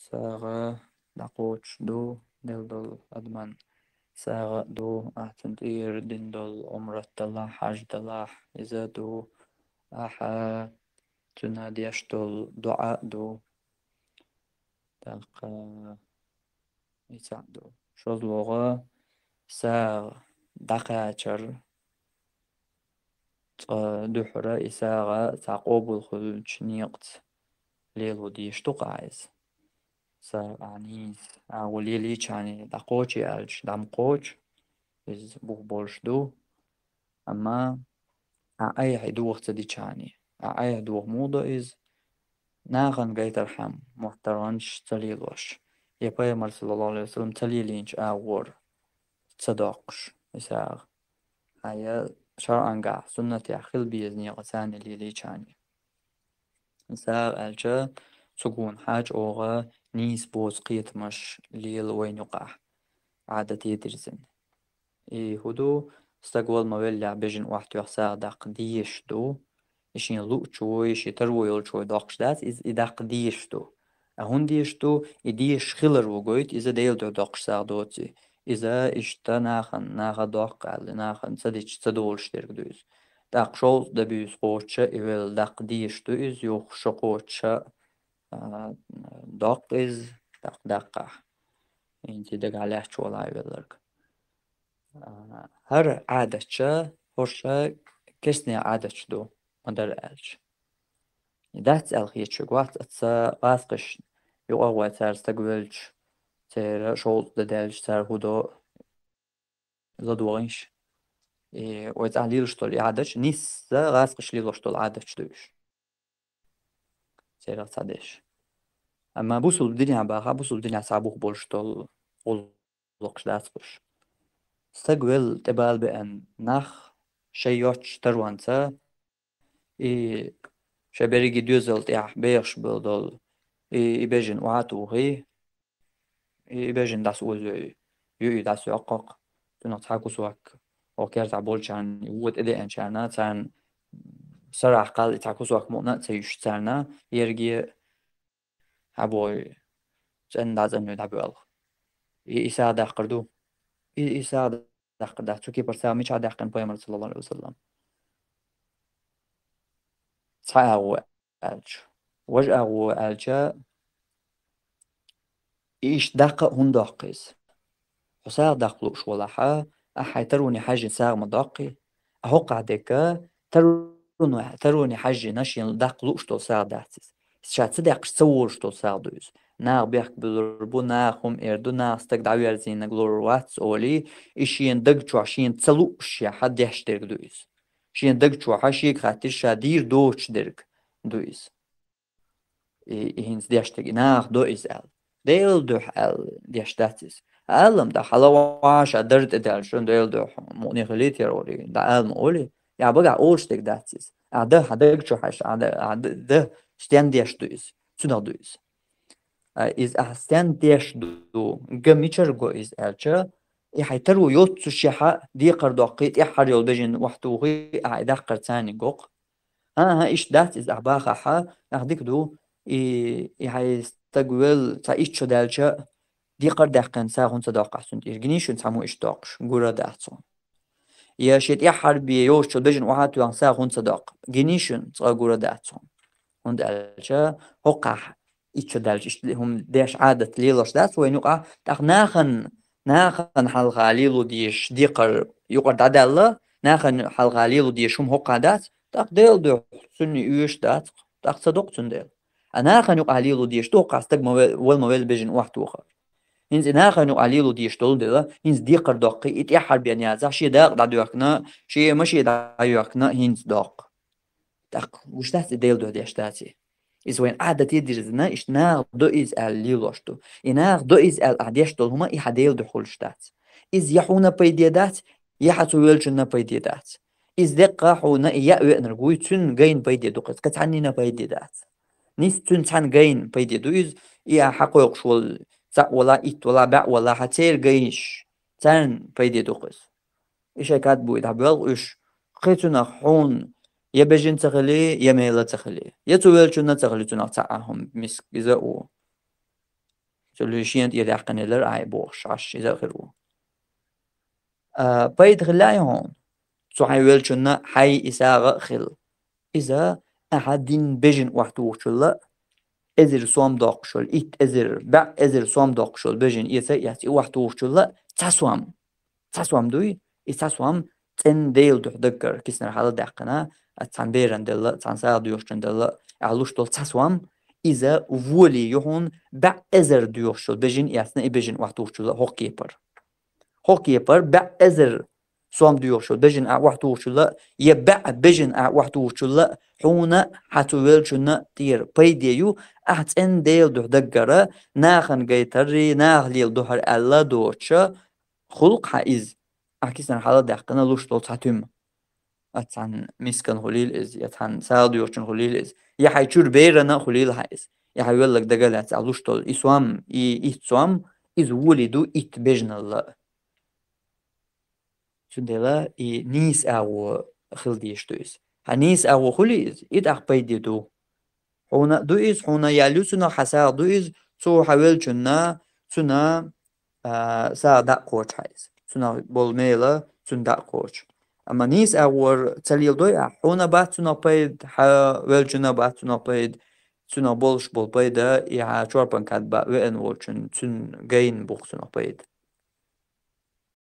ساغة دقوش دو دلدل أدمن ساغة دو أعتنتير دندل عمرة دلا حاج دلا إذا دو أحا تنادي أشتل دعاء دو تلقى يساعدو شوز لغة ساغ دقاتر دحرة إساغة تعقوب الخلج نيقت ليلو دي شتوقعز ساغ عنيز أولي ليش يعني دقوشي ألش دام قوش إز بوه بولش دو أما أي حدو وقت دي شاني أي حدو موضة إز ناغن قيت الحم محترنش تليلوش يبقى يمر صلى الله عليه وسلم تليلينش أغور تصدقش إساغ هيا شرعا قاع سنة أخل بيزني غساني ليلي شاني إساغ ألجا سقون حاج أوغا نيس بوز قيت مش ليل وين يقع عادة يدرزن هدو استقبل مويل بيجن واحد يحساغ داق ديش دو إشين لوق شوي إشي ترويل شوي داقش دات إز إداق ديش دو أهون ديش دو إديش خلر وقويت إذا ديل دو داقش ساغ دوتي إذا إشتا ناخن داق على ناخن صديش تدولش ديرك دوز داق شول دبيوز قوتشا إول داق ديش دو إز يوخ شقوتشا داق إز داقا إنتي دق عليه شوال عيولرك هر عادتشا هرشا كسني عادتش دو مدر ألش دات الخيتش قوات اتسا غاسقش يقوى تار استقبلش تار شول ددالش تار هدو زدوغنش ويتعليلش طول عادتش نيسا غاسقش ليلوش طول عادتش دوش تار تصدش أما بوصل الدنيا باها بوصل الدنيا صعبوخ بولش طول قلقش داسقش استقبل تبال بأن نخ شيوتش تروانتا شبريجي دوزلت بيرش بلدل يبجن وعاتوغي يبجن داس وزو يو داس يقق تنط حاكو سواك وكيرت عبولشان يود إدي أنشانا تان سرع قال تاكو سواك مؤنة تيش تانا يرجي عبوي تان دازن يدعبوال إساء داقردو إساء داقردا تشوكي برسا ميش عداقن بيامر صلى الله عليه وسلم صحاو ألج وجأه ألجا إيش داق هون داقيز وساغ داقلوش ولاحا أحي تروني حاجة ساغ مداقي أهو قعدك تروني حاجة ناشي داقلوش تو ساغ داتيز شات صدق سوورش تو ساغ دوز ناغ بيحك بلربو ناخم إردو ناغ ستك دعوي أرزين نقلور واتس أولي إشين دقشو عشين تسلوش يا حد يحشترك دوز شين دقشو حشيك خاطر شادير دوش درك دوز هينز ديشتك ناغ دو إز أل ديل دوح أل ديشتاتيز ألم دا حلواش أدرت إدال شون ديل دوح موني خليت يروري دا ألم أولي يا بقى أولشتك داتيز أده حدك شو حش أده ده شتين ديش دويز سودا دويز إز أحسن ديش دو جميشر جو إز ألشا يحيترو يوتسو شيحة دي قردوقيت يحر يول بجن وحتوغي أعيدا قرتاني قوق ها إيش دات إز أحباخا حا أخديك دو يحيستقبل تا إيش شو دالشا دي قرداقن ساغون صداقة سنت إرجنيشون سامو إيش داقش قرا داتسون يا شيت يحر بيوش شو بجن وحاتو عن ساغون صداقة جنيشون صغا قرا داتسون هون دالشا هقع إيش دالش هم داش عادة ليلوش دات وين يقع تاخ ناخن حلقة ليلو ديش ديقر يقر دادالله ناخن حلقة ليلو ديش هم هقع دات تاخ ديل دو سني يوش دات تاخ صدق سنديل أنا خن يقع ليلو ديش توقع استق والمويل بيجن واحد وخر إنز ناخن يقع ليلو ديش تول دلا إنز ديقر دقي إتيحر بينيازا شي داق دادو يقنا شي مشي دادو يقنا هينز داق تاخ وش دات ديل دو ديش داتي إز وين عادة يدرزنا إيش ناغ دو إز أل ليلوشتو إناغ دو إز أل أعديشتو هما إيحا ديل دو خلشتات إز يحونا بيديدات يحاتو ويلجنا بيديدات إز دقا حونا إيا نرقوي تون غين بيديدو قد كتعنينا بيديدات نيس تون تان غين بيديدو إز إيا حقو يقشول تا ولا إت ولا باع ولا حتير غيش تان بيديدو قد إيش كاتبو إدعبوال إيش خيتونا حون يا بجن تخلي يا ميلا تخلي يا تويل شنا تخلي تنا تعهم مسك إذا سولوشين يدعقن لر أي بوش عش إذا خلو بيد خلاي هون صحي ويلشنا حي إساغ خل إذا أحدين بيجن وقتو شلا إزر صوم داقشل إت إزر بع إزر صوم داقشل بيجن إذا يحتي وقتو شلا تسوام دوي تسوام تن ديل دحدكر كيسنا حالا دقنا تان بيرن دل تان ساعد يوشن دل علوش دل تسوام إذا وولي يهون بع إزر ديوشل بيجن يحتنا بيجن وقتو شلا هوك يبر بع إزر صوم ديوشل بيجن وقتو شلا يبع بيجن وقتو شلا حونا حتويل شنا تير بيديو أحتن ديل دحدكر ناخن جيتري ناخليل دحر ألا دوشة خلق حائز أكيسن حالا دقنا لوش دول تاتم أتان مسكن خليل إز يتان ساعد يوشن خليل إز يحيشور بيرنا خليل حائز يحيول لك دقالات لوش دول إسوام إتسوام إز ولدو إت بيجن الله شو ديلا نيس أو خلديش دويس هنيس أو خليز إت أخبيدي دو هنا دويس هنا يالوسنا حسا دويس سو حاول شنا سنا ساعد قوش حائز سنا بالميلا سنا قوش أما نيس أور تليل دوي حونا بات سنا بيد حاول شنا بات سنا بيد سنا بولش بول بيدا يا شوربان كات با وين وشن سن جين بوخ سنا بيد